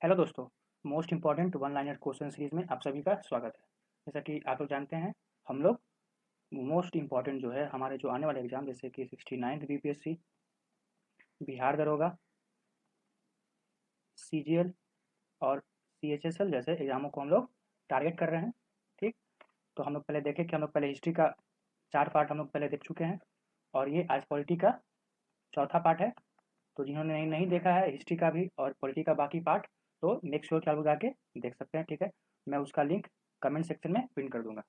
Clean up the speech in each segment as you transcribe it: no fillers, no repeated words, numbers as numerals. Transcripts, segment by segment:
Hello दोस्तों, most important one liner question series में आप सभी का स्वागत है। जैसा कि आप लोग जानते हैं, हम लोग मोस्ट इम्पॉर्टेंट जो है हमारे जो आने वाले एग्जाम जैसे कि 69th बीपीएससी, बिहार दरोगा, सीजीएल और सीएचएसएल जैसे एग्जामों को हम लोग टारगेट कर रहे हैं। ठीक, तो हम लोग पहले देखें कि हम लोग पहले हिस्ट्री का 4 पार्ट हम लोग पहले देख चुके हैं और ये आज पॉलिटी का चौथा पार्ट है। तो जिन्होंने नहीं देखा है हिस्ट्री का भी और पॉलिटी का बाकी पार्ट, तो मेक श्योर कि आप लोग जाके देख सकते हैं। ठीक है, मैं उसका लिंक कमेंट सेक्शन में पिन कर दूंगा।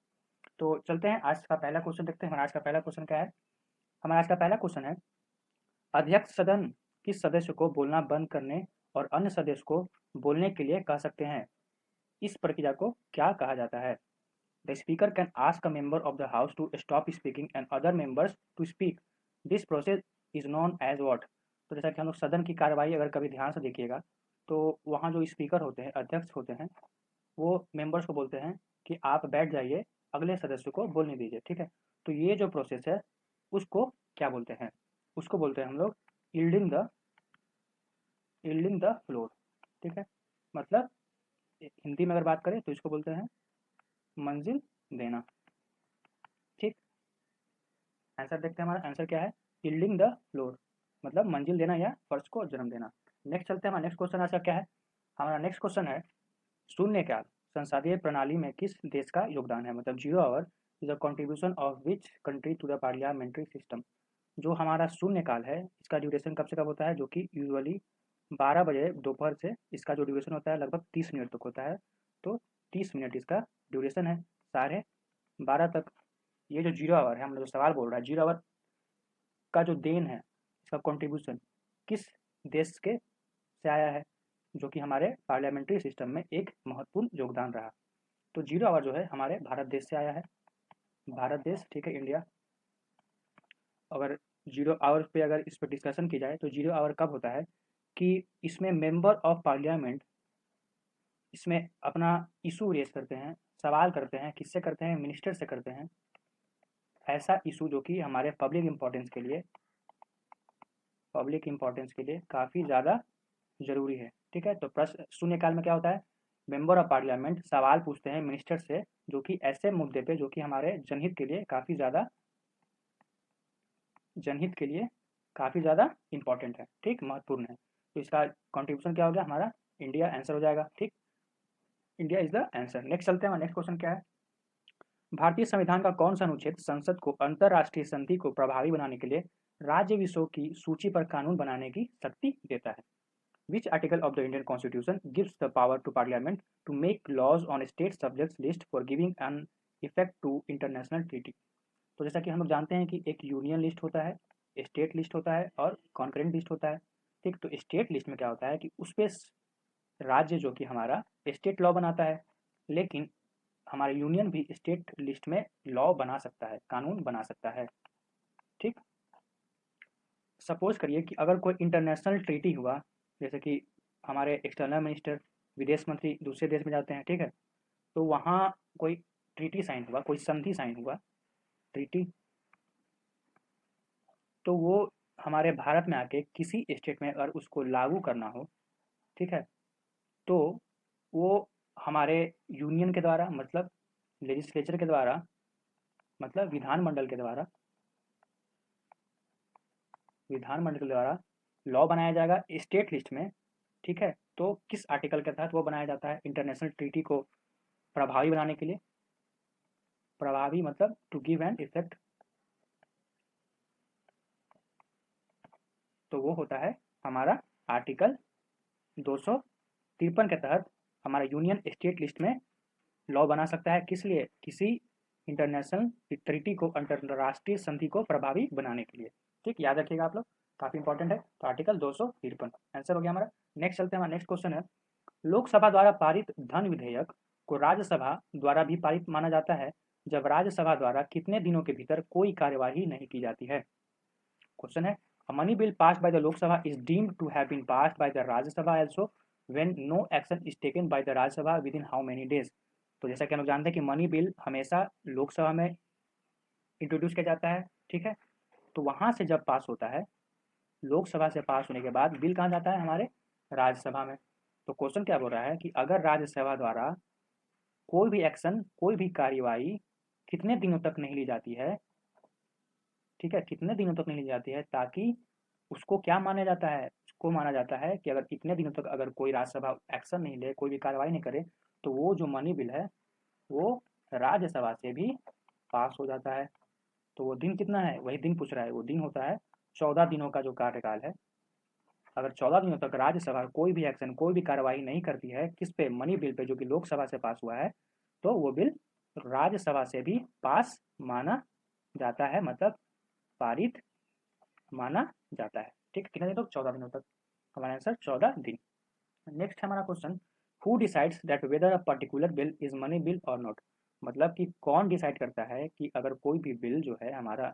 तो चलते हैं, आज का पहला क्वेश्चन देखते हैं। हमारा आज का पहला क्वेश्चन क्या है? हमारा आज का पहला क्वेश्चन है, अध्यक्ष सदन किस सदस्य को बोलना बंद करने और अन्य सदस्य को बोलने के लिए कह सकते हैं? इस प्रक्रिया को क्या कहा जाता है? The speaker can ask a member of the house to stop speaking and other members to speak. This process is known as what? तो जैसा कि हम लोग सदन की कार्रवाई अगर कभी ध्यान से देखिएगा, तो वहाँ जो स्पीकर होते हैं, अध्यक्ष होते हैं, वो मेंबर्स को बोलते हैं कि आप बैठ जाइए, अगले सदस्य को बोलने दीजिए। ठीक है, तो ये जो प्रोसेस है उसको क्या बोलते हैं? उसको बोलते हैं हम लोग यील्डिंग द फ्लोर। ठीक है, मतलब हिंदी में अगर बात करें तो इसको बोलते हैं मंजिल देना। ठीक, आंसर देखते हैं, हमारा आंसर क्या है? यील्डिंग द फ्लोर, मतलब मंजिल देना या फर्श को जन्म देना। नेक्स्ट चलते हैं, हमारा नेक्स्ट क्वेश्चन आज का क्या है? हमारा नेक्स्ट क्वेश्चन है, शून्यकाल संसदीय प्रणाली में किस देश का योगदान है? मतलब zero hour is a contribution of which country to the parliamentary system. जो हमारा शून्यकाल है, इसका ड्यूरेशन कब से कब होता है? जो कि यूजुअली 12 बजे दोपहर से इसका जो ड्यूरेशन होता है लगभग 30 मिनट तक होता है। तो 30 मिनट इसका ड्यूरेशन है, 12:30 तक। ये जो जीरो आवर है, हम लोग जो सवाल बोल रहा है, जीरो आवर का जो देन है, इसका कंट्रीब्यूशन किस देश के से आया है? जो कि हमारे पार्लियामेंट्री सिस्टम में एक महत्वपूर्ण योगदान रहा। तो जीरो आवर जो है हमारे भारत देश से आया है, भारत देश। ठीक है, इंडिया। अगर जीरो आवर पे अगर इस पर डिस्कशन की जाए तो जीरो आवर कब होता है कि इसमें मेंबर ऑफ पार्लियामेंट इसमें अपना इशू रेज करते हैं, सवाल करते हैं। किससे करते हैं? मिनिस्टर से करते हैं। ऐसा इशू जो कि हमारे पब्लिक इंपॉर्टेंस के लिए काफ़ी ज़्यादा ज़रूरी है। ठीक है, तो प्रश्न शून्यकाल में क्या होता है? मेंबर ऑफ पार्लियामेंट सवाल पूछते हैं मिनिस्टर से, जो कि ऐसे मुद्दे पे जो कि हमारे जनहित के लिए काफ़ी ज़्यादा इंपॉर्टेंट है। ठीक, महत्वपूर्ण है। तो इसका कंट्रीब्यूशन क्या हो गया? हमारा इंडिया आंसर हो जाएगा। ठीक, India is the answer. Next चलते हैं, नेक्स्ट क्वेश्चन क्या है? भारतीय संविधान का कौन सा अनुच्छेद संसद को अंतर्राष्ट्रीय संधि को प्रभावी बनाने के लिए राज्य विषयों की सूची पर कानून बनाने की शक्ति देता है? Which article of the Indian Constitution gives the power to Parliament to make laws on state subjects list for giving an effect to international treaty? तो जैसा कि हम लोग जानते हैं कि एक यूनियन लिस्ट होता है, स्टेट लिस्ट होता है और कॉन्करेंट लिस्ट होता है। ठीक, तो स्टेट लिस्ट में क्या होता है कि उस पे राज्य जो कि हमारा स्टेट लॉ बनाता है, लेकिन हमारा यूनियन भी स्टेट लिस्ट में लॉ बना सकता है, कानून बना सकता है। ठीक, सपोज करिए कि अगर कोई इंटरनेशनल ट्रीटी हुआ, जैसे कि हमारे एक्सटर्नल मिनिस्टर, विदेश मंत्री दूसरे देश में जाते हैं। ठीक है, तो वहाँ कोई ट्रीटी साइन हुआ, कोई संधि साइन हुआ, ट्रीटी, तो वो हमारे भारत में आके किसी स्टेट में अगर उसको लागू करना हो, ठीक है, तो वो हमारे यूनियन के द्वारा, मतलब लेजिस्लेचर के द्वारा, मतलब विधानमंडल के द्वारा लॉ बनाया जाएगा स्टेट लिस्ट में। ठीक है, तो किस आर्टिकल के तहत वो बनाया जाता है? इंटरनेशनल ट्रीटी को प्रभावी बनाने के लिए, प्रभावी मतलब टू गिव एन इफेक्ट, तो वो होता है हमारा आर्टिकल 253 के तहत हमारा यूनियन स्टेट लिस्ट में लॉ बना सकता है। किस लिए? किसी इंटरनेशनल ट्रीटी को, अंतर्राष्ट्रीय संधि को प्रभावी बनाने के लिए। ठीक, याद रखिएगा आप लोग, काफी इंपॉर्टेंट है। तो आर्टिकल 253 आंसर हो गया हमारा। नेक्स्ट चलते हैं, हमारा नेक्स्ट क्वेश्चन है, लोकसभा द्वारा पारित धन विधेयक को राज्यसभा द्वारा भी पारित माना जाता है जब राज्यसभा द्वारा कितने दिनों के भीतर कोई कार्यवाही नहीं की जाती है? क्वेश्चन है, a money bill passed by the Lok Sabha is deemed to have been passed by the Rajya Sabha also when no action is taken by the Rajya Sabha within how many days? तो जैसा कि हम लोग जानते हैं कि money bill हमेशा लोकसभा में इंट्रोड्यूस किया जाता है। ठीक है, तो वहां से जब पास होता है, लोकसभा से पास होने के बाद बिल कहाँ जाता है? हमारे राज्यसभा में। तो क्वेश्चन क्या बोल रहा है कि अगर राज्यसभा द्वारा कोई भी एक्शन, कोई भी कार्यवाही कितने दिनों तक नहीं ली जाती है, ठीक है, कितने दिनों तक नहीं ली जाती है, ताकि उसको क्या माना जाता है, उसको माना जाता है कि अगर इतने दिनों तक अगर कोई राज्यसभा एक्शन नहीं ले, कोई भी कार्रवाई नहीं करे, तो वो जो मनी बिल है वो राज्यसभा से भी पास हो जाता है। तो वो दिन कितना है, वही दिन पूछ रहा है, वो दिन होता है 14 दिनों का जो कार्यकाल है। अगर 14 दिनों तक राज्यसभा कोई भी एक्शन, कोई भी कार्यवाही नहीं करती है किस पे, मनी बिल पे, जो कि लोकसभा से पास हुआ है, तो वो बिल राज्यसभा से भी पास माना जाता है, मतलब पारित माना जाता है। ठीक, कितने दिनों तक, 14 दिनों तक। हमारा आंसर 14 दिन। नेक्स्ट हमारा question, who decides that whether a particular bill is money bill और नॉट। मतलब कि कौन डिसाइड करता है कि अगर कोई भी बिल जो है हमारा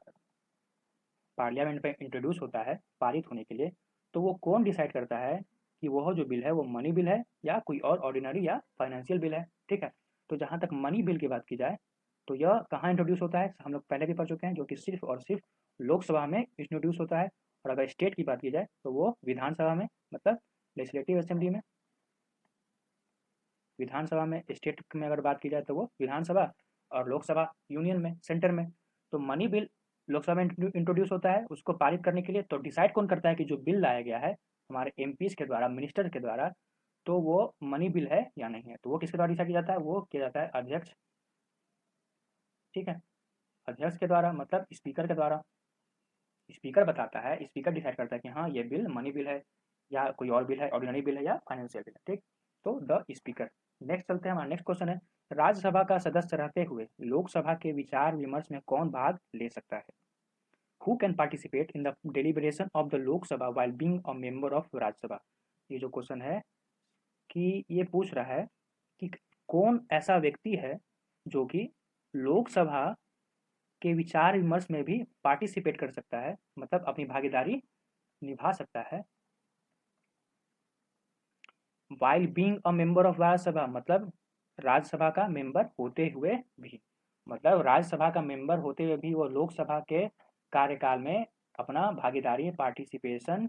पार्लियामेंट में इंट्रोड्यूस होता है पारित होने के लिए, तो वो कौन डिसाइड करता है कि वह जो बिल है वो मनी बिल है या कोई और ऑर्डिनरी या फाइनेंशियल बिल है। ठीक है, तो जहाँ तक मनी बिल की बात की जाए तो यह कहाँ इंट्रोड्यूस होता है, हम लोग पहले भी पढ़ चुके हैं, जो कि सिर्फ और सिर्फ लोकसभा में इंट्रोड्यूस होता है। और अगर स्टेट की बात की जाए तो वो विधानसभा में, मतलब लेजिस्लेटिव असेंबली में, विधानसभा में। स्टेट में अगर बात की जाए तो वो विधानसभा, और लोकसभा यूनियन में, सेंटर में। तो मनी बिल लोकसभा में इंट्रोड्यूस होता है, उसको पारित करने के लिए। तो डिसाइड कौन करता है कि जो बिल लाया गया है हमारे एमपीज के द्वारा, मिनिस्टर के द्वारा, तो वो मनी बिल है या नहीं है, तो वो किसके द्वारा डिसाइड किया जाता है, वो किया जाता है अध्यक्ष। ठीक है, अध्यक्ष के द्वारा, मतलब स्पीकर के द्वारा। स्पीकर बताता है, स्पीकर डिसाइड करता है कि हाँ ये बिल मनी बिल है या कोई और बिल है, ऑर्डिनरी बिल है या फाइनेंशियल बिल है। ठीक, तो द स्पीकर। नेक्स्ट चलते हैं, हमारा नेक्स्ट क्वेश्चन है, राज्यसभा का सदस्य रहते हुए लोकसभा के विचार विमर्श में कौन भाग ले सकता है। Who can participate in the deliberation of the Lok Sabha while being a member of Rajya Sabha. ये जो क्वेश्चन है कि ये पूछ रहा है कि कौन ऐसा व्यक्ति है जो कि लोकसभा के विचार विमर्श में भी पार्टिसिपेट कर सकता है, मतलब अपनी भागीदारी निभा सकता है। While being a member of Rajya Sabha, मतलब राज्यसभा का मेंबर होते हुए भी, मतलब राज्यसभा का मेंबर होते हुए भी वो लोकसभा के कार्यकाल में अपना भागीदारी, पार्टिसिपेशन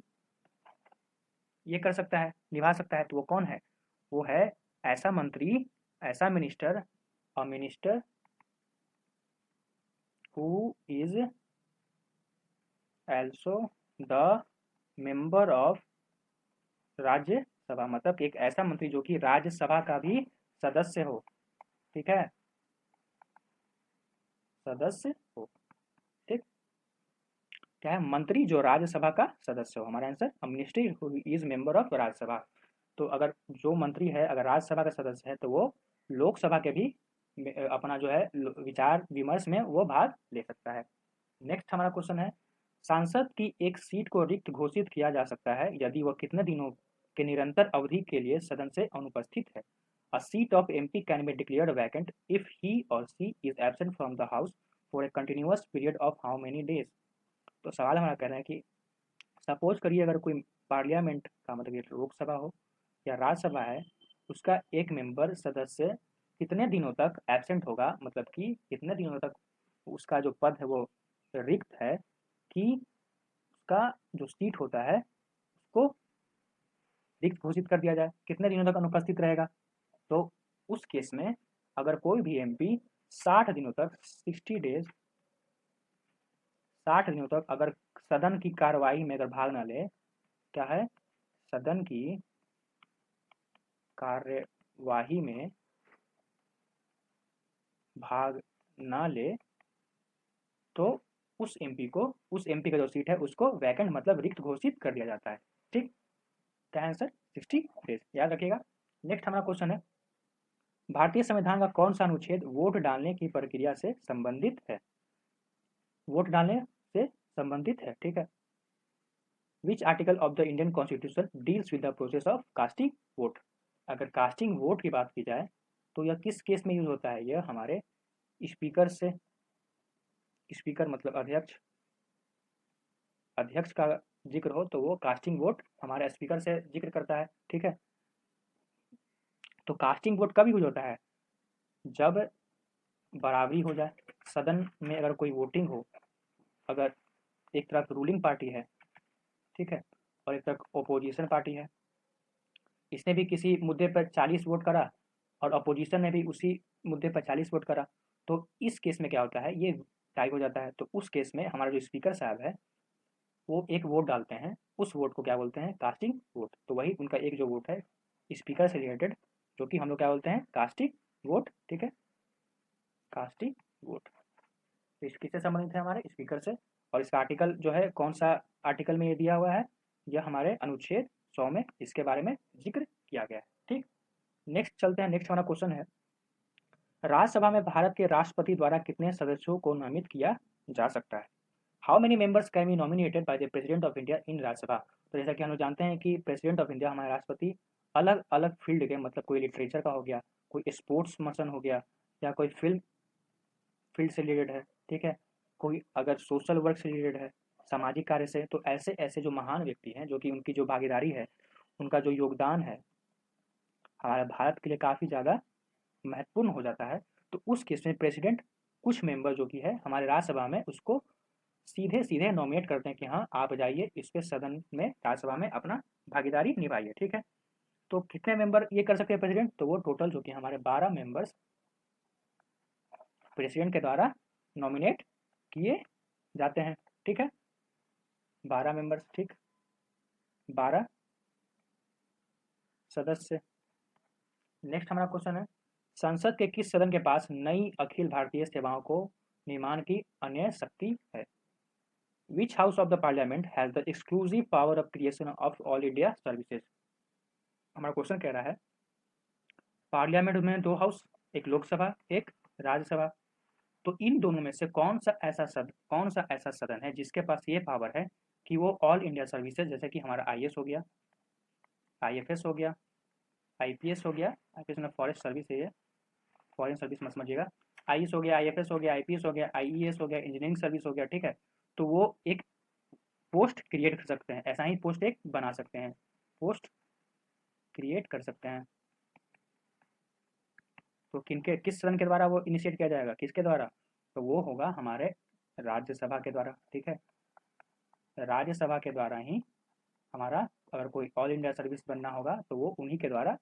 ये कर सकता है, निभा सकता है। तो वो कौन है, वो है ऐसा मंत्री, ऐसा minister, a minister who is also the member of Rajya Sabha, मतलब एक ऐसा मंत्री जो कि राज्यसभा का भी सदस्य हो। ठीक है, सदस्य हो। ठीक, क्या है, मंत्री जो राज्यसभा का सदस्य हो। हमारा answer, ministry who is member of Rajya Sabha. तो अगर जो मंत्री है अगर राज्यसभा का सदस्य है तो वो लोकसभा के भी अपना जो है विचार विमर्श में वो भाग ले सकता है। नेक्स्ट हमारा क्वेश्चन है, सांसद की एक सीट को रिक्त घोषित किया जा सकता है यदि वह कितने दिनों के निरंतर अवधि के लिए सदन से अनुपस्थित है। A seat of MP can be declared vacant if he or she is absent from the house for a continuous period of how many days. तो सवाल हमारा कहना है कि सपोज करिए अगर कोई पार्लियामेंट का, मतलब ये लोकसभा हो या राज्यसभा है, उसका एक मेंबर सदस्य कितने दिनों तक एब्सेंट होगा, मतलब कि कितने दिनों तक उसका जो पद है वो रिक्त है, कि उसका जो सीट होता है उसको रिक्त घोषित कर दिया जाए, कितने दिनों तक अनुपस्थित रहेगा। तो उस केस में अगर कोई भी एमपी 60 दिनों तक, 60 डेज, 60 दिनों तक अगर सदन की कार्यवाही में अगर भाग ना ले, क्या है, सदन की कार्यवाही में भाग ना ले, तो उस एमपी का जो सीट है उसको वैकेंट, मतलब रिक्त घोषित कर दिया जाता है। ठीक, क्या आंसर, 60 डेज, याद रखिएगा। नेक्स्ट हमारा क्वेश्चन है, भारतीय संविधान का कौन सा अनुच्छेद वोट डालने की प्रक्रिया से संबंधित है। वोट डालने से संबंधित है, ठीक है। Which article of the Indian constitution deals with the process of casting vote. अगर कास्टिंग वोट की बात की जाए तो यह किस केस में यूज होता है, यह हमारे स्पीकर से, स्पीकर मतलब अध्यक्ष, अध्यक्ष का जिक्र हो तो वो कास्टिंग वोट हमारे स्पीकर से जिक्र करता है। ठीक है, तो कास्टिंग वोट कब यूज होता है, जब बराबरी हो जाए, सदन में अगर कोई वोटिंग हो, अगर एक तरफ रूलिंग पार्टी है, ठीक है, और एक तरफ ओपोजिशन पार्टी है, इसने भी किसी मुद्दे पर 40 वोट करा और अपोजिशन ने भी उसी मुद्दे पर 40 वोट करा, तो इस केस में क्या होता है, ये टाई हो जाता है। तो उस केस में हमारा जो स्पीकर साहब है वो एक वोट डालते हैं, उस वोट को क्या बोलते हैं, कास्टिंग वोट। तो वही उनका एक जो वोट है स्पीकर से रिलेटेड, जो कि हम लोग क्या बोलते हैं, कास्टिंग वोट। ठीक है, कास्टिंग वोट। तो इस किससे संबंधित है, हमारे स्पीकर से। और इसका आर्टिकल जो है, कौन सा आर्टिकल में ये दिया हुआ है, यह हमारे अनुच्छेद 100 में इसके बारे में जिक्र किया गया है। ठीक, नेक्स्ट चलते हैं। नेक्स्ट हमारा क्वेश्चन है, राज्यसभा में भारत के राष्ट्रपति द्वारा कितने सदस्यों को नामित किया जा सकता है। How many members can be nominated by the president of India in Rajya Sabha. तो जैसा कि हम लोग जानते हैं कि प्रेसिडेंट ऑफ इंडिया, हमारे राष्ट्रपति, अलग अलग फील्ड के, मतलब कोई लिटरेचर का हो गया, कोई स्पोर्ट्स पर्सन हो गया, या कोई फिल्म फील्ड से रिलेटेड है, ठीक है, कोई अगर सोशल वर्क से रिलेटेड है, सामाजिक कार्य से, तो ऐसे ऐसे जो महान व्यक्ति हैं, जो कि उनकी जो भागीदारी है, उनका जो योगदान है हमारे भारत के लिए काफ़ी ज़्यादा महत्वपूर्ण हो जाता है। तो उस केस में प्रेसिडेंट कुछ मेंबर जो कि है हमारे राज्यसभा में, उसको सीधे सीधे नॉमिनेट करते हैं कि हाँ आप जाइए इस पे सदन में, राज्यसभा में अपना भागीदारी निभाइए। ठीक है, तो कितने मेंबर ये कर सकते हैं प्रेसिडेंट, तो वो टोटल जो कि हमारे 12 मेंबर्स प्रेसिडेंट के द्वारा नॉमिनेट किए जाते हैं। ठीक है, 12 मेंबर्स, ठीक, 12 सदस्य। नेक्स्ट हमारा क्वेश्चन है, संसद के किस सदन के पास नई अखिल भारतीय सेवाओं को निर्माण की अन्य शक्ति है। विच house of the parliament has the exclusive power of creation of all India services. हमारा क्वेश्चन कह रहा है, पार्लियामेंट में दो हाउस, एक लोकसभा एक राज्यसभा, तो इन दोनों में से कौन सा ऐसा सदन है जिसके पास ये पावर है कि वो ऑल इंडिया सर्विसेज, जैसे कि हमारा आईएएस हो गया, आईएफएस हो गया, आईपीएस हो गया, आईपीएस में फॉरेस्ट सर्विस है ये, फॉरेन सर्विस मत समझिएगा, आईएएस हो गया, आईएफएस हो गया, आईपीएस हो गया, आईईएस हो गया, इंजीनियरिंग सर्विस हो गया। ठीक है, तो वो एक पोस्ट क्रिएट कर सकते हैं, ऐसा ही पोस्ट एक बना सकते हैं, पोस्ट क्रिएट कर सकते हैं। तो किनके, किस सदन के द्वारा वो इनिशिएट किया जाएगा, किसके द्वारा, तो वो होगा हमारे राज्यसभा के द्वारा। ठीक है, राज्यसभा के द्वारा ही हमारा, अगर कोई ऑल इंडिया सर्विस बनना होगा तो वो उन्हीं के द्वारा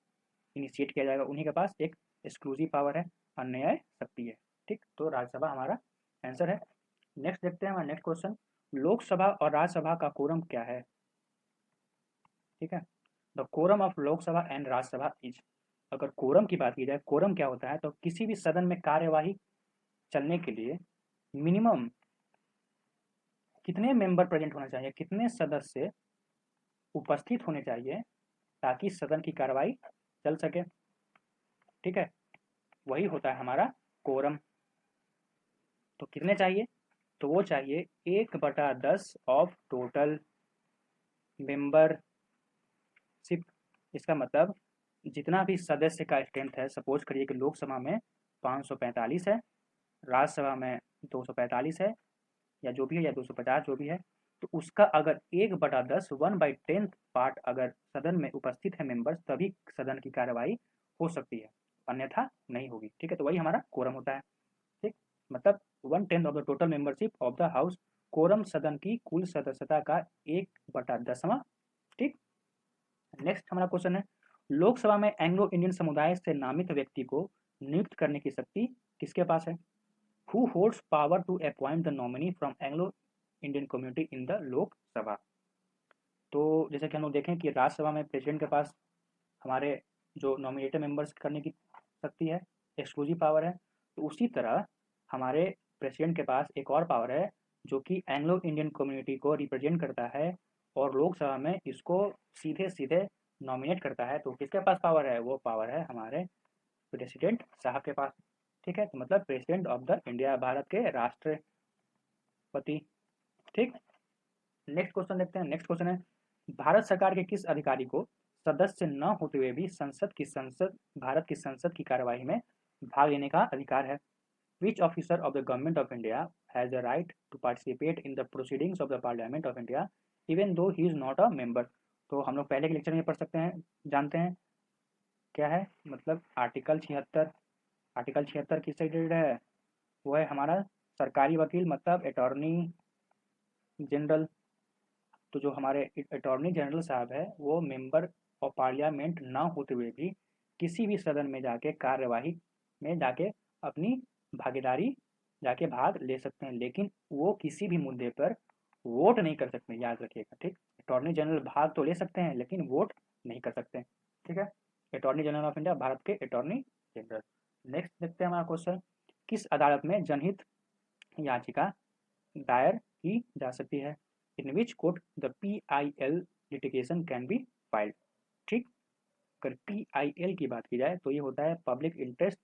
इनिशिएट किया जाएगा, उन्हीं के पास एक एक्सक्लूसिव पावर है, अन्याय शक्ति है। ठीक, तो राज्यसभा हमारा आंसर है। नेक्स्ट देखते हैं हमारा नेक्स्ट क्वेश्चन, लोकसभा और राज्यसभा का कोरम क्या है। ठीक है, the quorum of Lok Sabha and Rajya Sabha is. अगर कोरम की बात की जाए, कोरम क्या होता है, तो किसी भी सदन में कार्यवाही चलने के लिए मिनिमम कितने मेंबर प्रेजेंट होना चाहिए, कितने सदस्य उपस्थित होने चाहिए ताकि सदन की कार्रवाई चल सके। ठीक है, वही होता है हमारा कोरम। तो कितने चाहिए, तो वो चाहिए 1/10 ऑफ टोटल मेंबरशिप। इसका मतलब जितना भी सदस्य का स्ट्रेंथ है, सपोज करिए कि लोकसभा में 545 है, राज्यसभा में 245 है, या जो भी है, या 250 जो भी है, तो उसका अगर 1/10 1/10 पार्ट अगर सदन में उपस्थित है मेंबर्स, तभी सदन की कार्यवाही हो सकती है, अन्यथा नहीं होगी। ठीक है, तो वही हमारा कोरम होता है। ठीक, मतलब 1/10 of the total membership of the house, quorum सदन की कुल सदस्यता का 1/10वां। ठीक, नेक्स्ट हमारा क्वेश्चन है, लोकसभा में एंग्लो इंडियन समुदाय से नामित व्यक्ति को नियुक्त करने की शक्ति किसके पास है। Who holds power to appoint the nominee from Anglo Indian community in the Lok Sabha. तो जैसे कि हम लोग देखें कि राज्यसभा में प्रेसिडेंट के पास हमारे जो नॉमिनेटेड मेंबर्स करने की शक्ति है, एक्सक्लूसिव पावर है, तो उसी तरह हमारे प्रेसिडेंट के पास एक और पावर है जो कि एंग्लो इंडियन कम्युनिटी को रिप्रेजेंट करता है और लोकसभा में इसको सीधे सीधे नॉमिनेट करता है। तो किसके पास पावर है, वो पावर है हमारे प्रेसिडेंट साहब के पास। ठीक है, तो मतलब president of the India, Bharat के राष्ट्रपति। ठीक, नेक्स्ट क्वेश्चन देखते हैं। नेक्स्ट क्वेश्चन है, भारत सरकार के किस अधिकारी को सदस्य न होते हुए भी भारत की संसद की कार्यवाही में भाग लेने का अधिकार है। Which officer of the government of India has the right to participate in the proceedings of the parliament of India even though he is not a member. तो हम लोग पहले के लेक्चर में पढ़ सकते हैं, जानते हैं क्या है, मतलब आर्टिकल 76। आर्टिकल 76 किससे रिलेटेड है, वो है हमारा सरकारी वकील, मतलब अटॉर्नी जनरल। तो जो हमारे अटॉर्नी जनरल साहब है वो मेंबर और पार्लियामेंट ना होते हुए भी किसी भी सदन में जाके कार्यवाही में जाके अपनी भागीदारी जाके भाग ले सकते हैं, लेकिन वो किसी भी मुद्दे पर वोट नहीं कर सकते, याद रखिएगा। ठीक, अटॉर्नी जनरल भाग तो ले सकते हैं लेकिन वोट नहीं कर सकते। ठीक है, attorney general of India, Bharat के अटॉर्नी जनरल। नेक्स्ट देखते हैं हमारा क्वेश्चन, किस अदालत में जनहित याचिका दायर की जा सकती है? In which court the PIL litigation can be filed. ठीक, अगर PIL की बात की जाए तो ये होता है पब्लिक इंटरेस्ट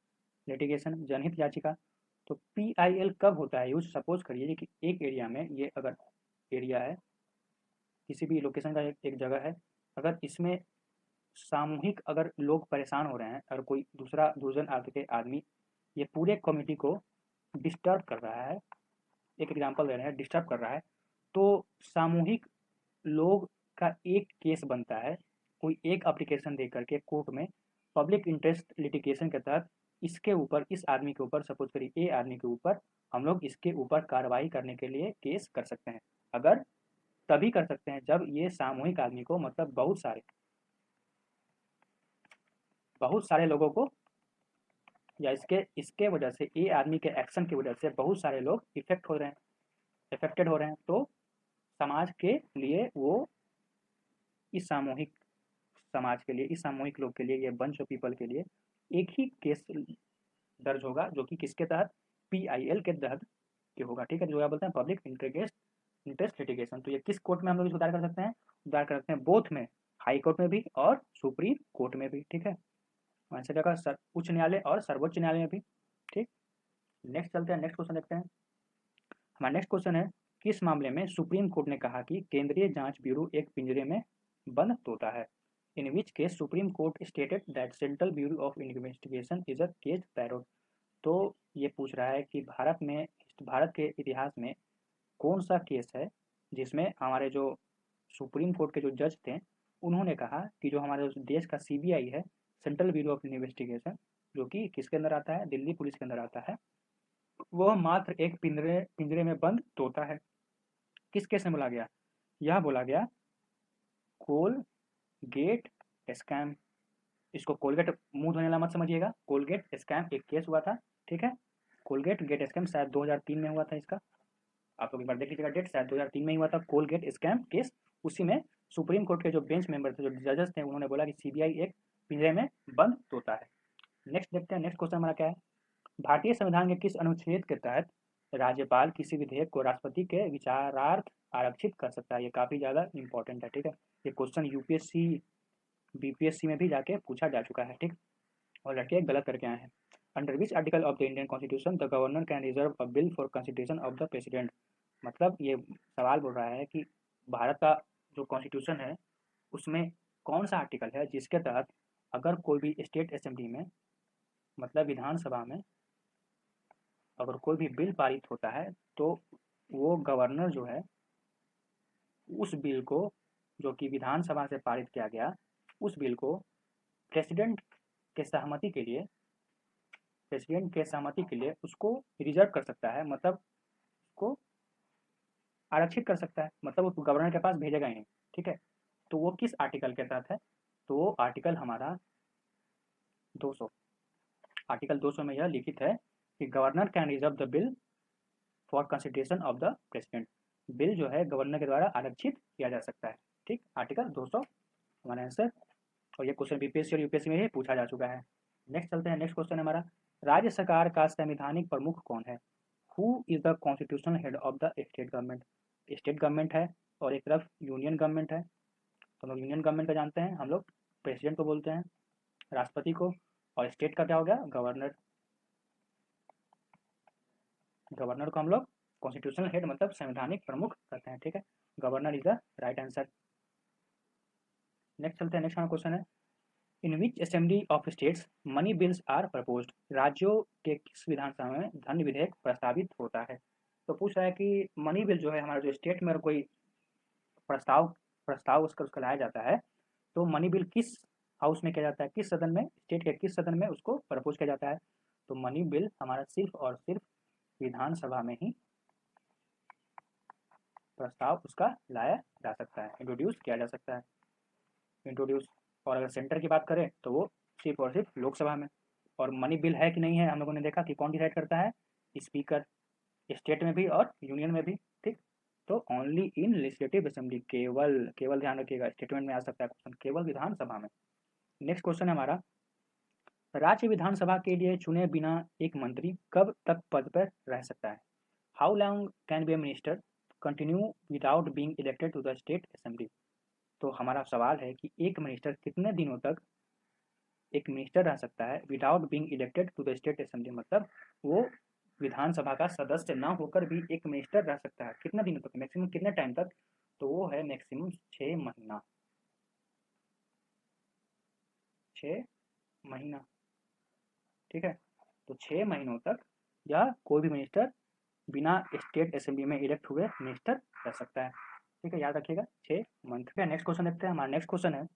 लिटिगेशन, जनहित याचिका। तो PIL कब होता है यूज? सपोज करिए कि एक एरिया में, ये अगर एरिया है, किसी भी लोकेशन का एक जगह है, अगर इसमें सामूहिक अगर लोग परेशान हो रहे हैं और कोई दूसरा दुर्जन आदमी के आदमी ये पूरे कम्युनिटी को डिस्टर्ब कर रहा है, एक एग्जांपल दे रहे हैं, डिस्टर्ब कर रहा है, तो सामूहिक लोग का एक केस बनता है, कोई एक एप्लीकेशन दे करके कोर्ट में पब्लिक इंटरेस्ट लिटिगेशन के तहत इसके ऊपर, इस आदमी के ऊपर, सपोज करिए ए आदमी के ऊपर, हम लोग इसके ऊपर कार्रवाई करने के लिए केस कर सकते हैं। अगर तभी कर सकते हैं जब ये सामूहिक आदमी को, मतलब बहुत सारे लोगों को, या इसके इसके वजह से, ए आदमी के एक्शन की वजह से बहुत सारे लोग इफेक्टेड हो रहे हैं, तो समाज के लिए वो, इस सामूहिक समाज के लिए, इस सामूहिक लोग के लिए, ये बंच ऑफ पीपल के लिए एक ही केस दर्ज होगा, जो कि किसके तहत? PIL के तहत के होगा। ठीक है, जो आप बोलते हैं पब्लिक इंटरेस्ट लिटिगेशन। तो ये किस कोर्ट में हम लोग इसको दायर कर सकते हैं? दायर कर सकते हैं बोथ में, हाई कोर्ट में भी और सुप्रीम कोर्ट में भी। ठीक है, ऐसे जगह उच्च न्यायालय और सर्वोच्च न्यायालय में भी। ठीक, नेक्स्ट चलते हैं, नेक्स्ट क्वेश्चन देखते हैं। हमारा नेक्स्ट क्वेश्चन है, किस मामले में सुप्रीम कोर्ट ने कहा कि केंद्रीय जांच ब्यूरो एक पिंजरे में बंद तोता है? In which case supreme court stated that central bureau of investigation is a cage parrot. तो ये पूछ रहा है कि भारत के इतिहास में कौन सा केस है जिसमें हमारे जो सुप्रीम कोर्ट के जो जज थे, उन्होंने कहा कि जो हमारे देश का CBI है, सेंट्रल ब्यूरो ऑफ इन्वेस्टिगेशन, जो कि किसके अंदर आता है? दिल्ली पुलिस के अंदर आता है, वह मात्र एक पिंजरे पिंजरे में बंद तोता है। किस केस में बोला गया? यह बोला गया कोलगेट स्कैम। इसको कोलगेट मुंह धोने वाला मत समझिएगा, कोलगेट स्कैम एक केस हुआ था। ठीक है, कोलगेट गेट स्कैम शायद 2003 में हुआ था इसका, आप लोग एक बार देख लीजिएगा डेट, शायद 2003 में ही हुआ था कोलगेट स्कैम केस। उसी में सुप्रीम कोर्ट के जो बेंच मेंबर थे, जो जजेस थे, उन्होंने बोला कि CBI एक पिंजरे में बंद तोता है। नेक्स्ट देखते हैं, नेक्स्ट क्वेश्चन हमारा क्या है, भारतीय संविधान के किस अनुच्छेद के तहत राज्यपाल किसी विधेयक को राष्ट्रपति के विचारार्थ आरक्षित कर सकता है? ये काफी ज्यादा इंपॉर्टेंट है। ठीक है, ये क्वेश्चन UPSC BPSC में भी जाके पूछा जा चुका है। ठीक, और लड़के गलत करके आए हैं। Under which article of the Indian constitution the governor can reserve a bill for consideration of the president. मतलब ये सवाल बोल रहा है कि भारत का जो कॉन्स्टिट्यूशन है, उसमें कौन सा आर्टिकल है जिसके तहत अगर कोई भी स्टेट असेंबली में, मतलब विधानसभा में, अगर कोई भी बिल पारित होता है, तो वो गवर्नर जो है, उस बिल को, जो कि विधानसभा से पारित किया गया, उस बिल को प्रेसिडेंट के सहमति के लिए उसको रिजर्व कर सकता है, मतलब उसको आरक्षित कर सकता है, मतलब वो गवर्नर के पास भेजेगा ही नहीं। ठीक है, तो वो किस आर्टिकल के तहत है? तो वो आर्टिकल हमारा 200, आर्टिकल 200 में यह लिखित है कि governor can reserve the bill for consideration of the president. Bill जो है गवर्नर के द्वारा आरक्षित किया जा सकता है। ठीक, आर्टिकल 200 हमारा आंसर। और ये क्वेश्चन BPSC और UPSC में ही पूछा जा चुका है। नेक्स्ट चलते हैं, नेक्स्ट क्वेश्चन हमारा, राज्य सरकार का संवैधानिक प्रमुख कौन है? Who is the constitutional head of the state government? State government है और एक तरफ यूनियन गवर्नमेंट है। तो हम लोग यूनियन गवर्नमेंट का जानते हैं, हम लोग प्रेसिडेंट को बोलते हैं, राष्ट्रपति को, और स्टेट का क्या हो गया? गवर्नर। गवर्नर को हम लोग कॉन्स्टिट्यूशनल हेड मतलब संवैधानिक प्रमुख कहते हैं। ठीक है, governor is the right answer. Next चलते हैं, नेक्स्ट हमारा क्वेश्चन है, in which assembly of states money bills are proposed? राज्यों के किस विधानसभा में धन विधेयक प्रस्तावित होता है? तो पूछ रहा है कि मनी बिल जो है हमारा, जो स्टेट में कोई प्रस्ताव प्रस्ताव उसका लाया जाता है, तो मनी बिल किस हाउस में किया जाता है, किस सदन में, स्टेट के किस सदन में उसको प्रपोज किया जाता है? तो मनी बिल हमारा सिर्फ और सिर्फ विधानसभा में ही प्रस्ताव उसका लाया जा सकता है, इंट्रोड्यूस किया जा सकता है। इंट्रोड्यूस और अगर सेंटर की बात करें तो वो सिर्फ और सिर्फ लोकसभा में। और मनी बिल है कि नहीं है हम लोगों ने देखा कि कौन डिसाइड करता है, स्पीकर, स्टेट में भी और यूनियन में भी, ठीक। तो ओनली इन लेजिस्लेटिव असेंबली, केवल केवल ध्यान रखिएगा, स्टेटमेंट में आ सकता है क्वेश्चन, केवल विधानसभा में। नेक्स्ट क्वेश्चन है हमारा, राज्य विधानसभा के लिए चुने बिना एक मंत्री कब तक पद पर रह सकता है? How long can be a minister continue without being elected to the state assembly? तो हमारा सवाल है कि एक मिनिस्टर कितने दिनों तक एक मिनिस्टर रह सकता है without being elected to the state assembly, मतलब वो विधानसभा का सदस्य ना होकर भी एक मिनिस्टर रह सकता है कितने दिनों तक, मैक्सिमम कितने टाइम तक? तो वो है मैक्सिमम 6 महीना, 6 महीना, ठीक है। तो 6 महीनों तक यह कोई भी मिनिस्टर बिना स्टेट असेंबली में इलेक्ट हुए मिनिस्टर रह सकता है, ठीक है, याद रखिएगा 6 मंथ। नेक्स्ट क्वेश्चन देखते हैं, हमारा नेक्स्ट क्वेश्चन है,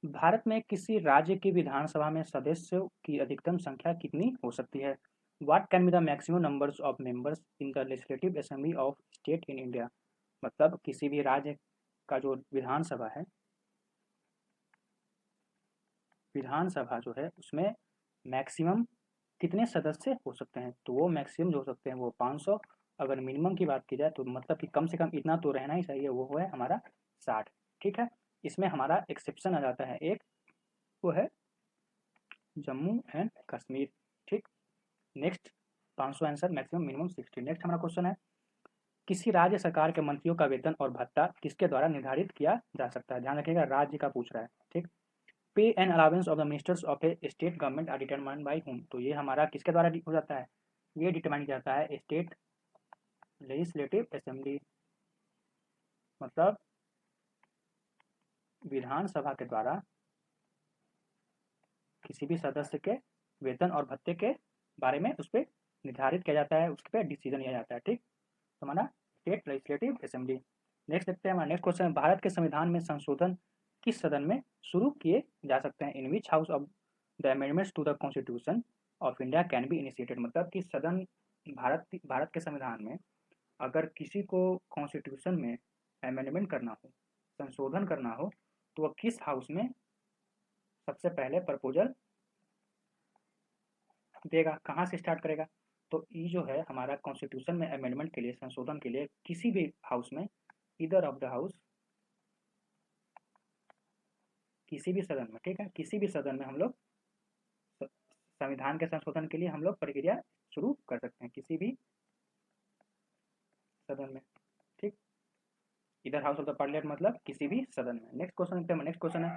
भारत में किसी राज्य की विधानसभा में सदस्यों की अधिकतम संख्या कितनी हो सकती है? What can be the maximum numbers of members in the legislative assembly of state in India? मतलब किसी भी राज्य का जो विधानसभा है, विधानसभा जो है उसमें मैक्सिमम कितने सदस्य हो सकते हैं? तो वो मैक्सिमम जो हो सकते हैं वो 500। अगर मिनिमम की बात की जाए तो मतलब कि कम से कम इतना तो रहना ही चाहिए, वो है हमारा 60, ठीक है। इसमें हमारा एक्सेप्शन आ जाता है एक, वो है जम्मू एंड कश्मीर, ठीक। Next 500 answer, maximum minimum 60। Next हमारा क्वेश्चन है, किसी राज्य सरकार के मंत्रियों का वेतन और भत्ता किसके द्वारा निर्धारित किया जा सकता है? ध्यान रखिएगा राज्य का पूछ रहा है, ठीक। Pay and allowance of the ministers of a state government are determined by whom? तो ये हमारा किसके द्वारा हो जाता है? ये डिटरमाइन किया जाता है स्टेट लेजिस्लेटिव असेंबली, मतलब विधानसभा के द्वारा किसी भी सदस्य के वेतन और भत्ते के बारे में उस पर निर्धारित किया जाता है, उस पर डिसीजन लिया जाता है, ठीक। तो हमारा स्टेट लेजिस्लेटिव असेंबली। नेक्स्ट देखते हैं, हमारा नेक्स्ट क्वेश्चन, भारत के संविधान में संशोधन किस सदन में शुरू किए जा सकते हैं? In which house of the amendments to the constitution of India can be initiated? मतलब कि सदन, भारत के संविधान में अगर किसी को कॉन्स्टिट्यूशन में अमेंडमेंट करना हो, संशोधन करना हो, तो वह किस हाउस में सबसे पहले प्रपोजल देगा, कहाँ से स्टार्ट करेगा? तो ये जो है हमारा कॉन्स्टिट्यूशन में अमेंडमेंट के लिए, संशोधन के लिए किसी भी हाउस में, इधर ऑफ द हाउस, किसी भी सदन में, ठीक है, किसी भी सदन में हम लोग संविधान के संशोधन के लिए हम लोग प्रक्रिया शुरू कर सकते हैं किसी भी सदन में, ठीक। इधर हाउस ऑफ द पार्लियामेंट मतलब किसी भी सदन में। नेक्स्ट क्वेश्चन देखते हैं, नेक्स्ट क्वेश्चन है,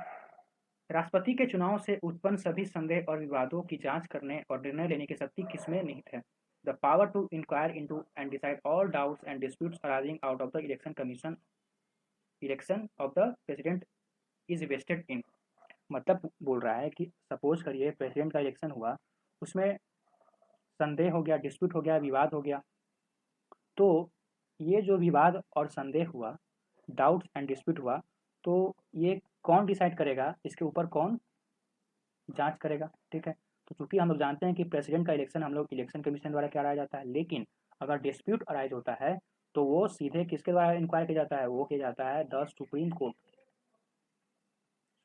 राष्ट्रपति के चुनाव से उत्पन्न सभी संदेह और विवादों की जांच करने और निर्णय लेने की शक्ति किसमें निहित है? The power to inquire into and decide all doubts and disputes arising out of the election commission, election of the president is vested in. मतलब बोल रहा है कि सपोज करिए प्रेसिडेंट का इलेक्शन हुआ, उसमें संदेह हो गया, डिस्प्यूट हो गया, विवाद हो गया, तो ये जो विवाद और संदेह हुआ, डाउट एंड डिस्प्यूट हुआ, तो ये कौन डिसाइड करेगा, इसके ऊपर कौन जांच करेगा, ठीक है। तो चूंकि हम लोग जानते हैं कि प्रेसिडेंट का इलेक्शन हम लोग इलेक्शन कमीशन द्वारा कराया जाता है, लेकिन अगर डिस्प्यूट अराइज होता है तो वो सीधे किसके द्वारा इंक्वायर किया जाता है? वो किया जाता है the supreme court.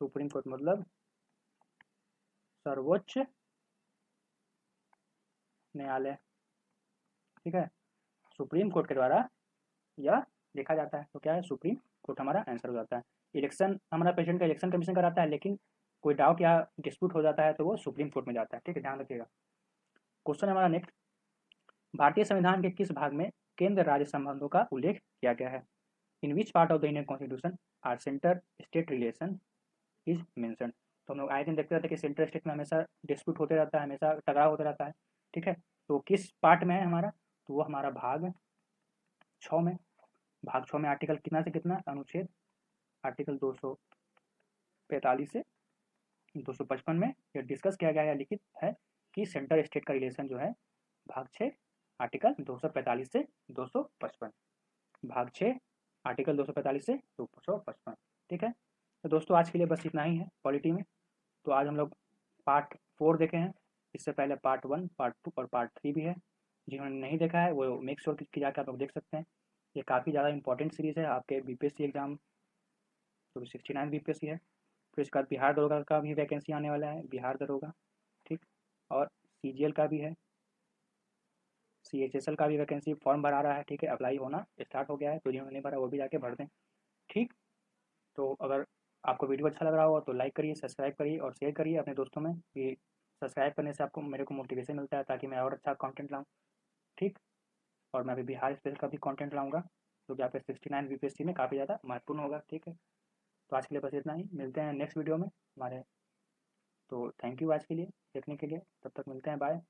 Supreme court मतलब सर्वोच्च न्यायालय, ठीक है, सुप्रीम कोर्ट के द्वारा यह देखा जाता है। तो क्या है, सुप्रीम कोर्ट हमारा आंसर हो जाता है। इलेक्शन हमारा प्रेसिडेंट का इलेक्शन कमीशन कराता है, लेकिन कोई डाउट या डिस्प्यूट हो जाता है तो वो सुप्रीम कोर्ट में जाता है, ठीक है, ध्यान रखिएगा। क्वेश्चन हमारा नेक्स्ट, भारतीय संविधान के किस भाग में केंद्र राज्य संबंधों का उल्लेख किया गया है? In which part of the Indian constitution are centre state relation is mention? तो हम लोग आए दिन देखते रहते हैं कि सेंटर स्टेट में हमेशा डिस्प्यूट होते रहता है, हमेशा टकराव होता रहता है, ठीक है। तो किस पार्ट में है हमारा? तो वो हमारा भाग 6 में, भाग 6 में आर्टिकल कितना से कितना, अनुच्छेद आर्टिकल 245 से 255 में यह डिस्कस किया गया है, लिखित है कि सेंटर स्टेट का रिलेशन जो है भाग 6 आर्टिकल 245 से 255, भाग 6 आर्टिकल 245 से 255, ठीक है। तो दोस्तों आज के लिए बस इतना ही है पॉलिटी में। तो आज हम लोग पार्ट 4 देखे हैं, इससे पहले पार्ट 1, पार्ट 2 और पार्ट 3 भी है। जिन्होंने नहीं देखा है वो मेक श्योर कि जाकर आप लोग देख सकते हैं। ये काफ़ी ज़्यादा इंपॉर्टेंट सीरीज़ है आपके बीपीएससी एग्जाम, तो 69 बीपीएससी है। फिर उसके बाद बिहार दरोगा का भी वैकेंसी आने वाला है, बिहार दरोगा, ठीक। और सीजीएल का भी है, सीएचएसएल का भी वैकेंसी फॉर्म भरा रहा है, ठीक है, अप्लाई होना स्टार्ट हो गया है, तो जिन्होंने नहीं भरा वो भी जाके भर दें, ठीक। तो अगर आपको वीडियो अच्छा लग रहा हो तो लाइक करिए, सब्सक्राइब करिए और शेयर करिए अपने दोस्तों में, कि सब्सक्राइब करने से आपको मेरे को मोटिवेशन मिलता है ताकि मैं और अच्छा कंटेंट लाऊँ, ठीक। और मैं अभी बिहार स्पेशल का भी कंटेंट लाऊंगा, जो कि आपके 69 बीपीएससी में काफ़ी ज़्यादा महत्वपूर्ण होगा, ठीक है। तो आज के लिए बस इतना ही, मिलते हैं नेक्स्ट वीडियो में हमारे। तो थैंक यू आज के लिए देखने के लिए, तब तक मिलते हैं, बाय।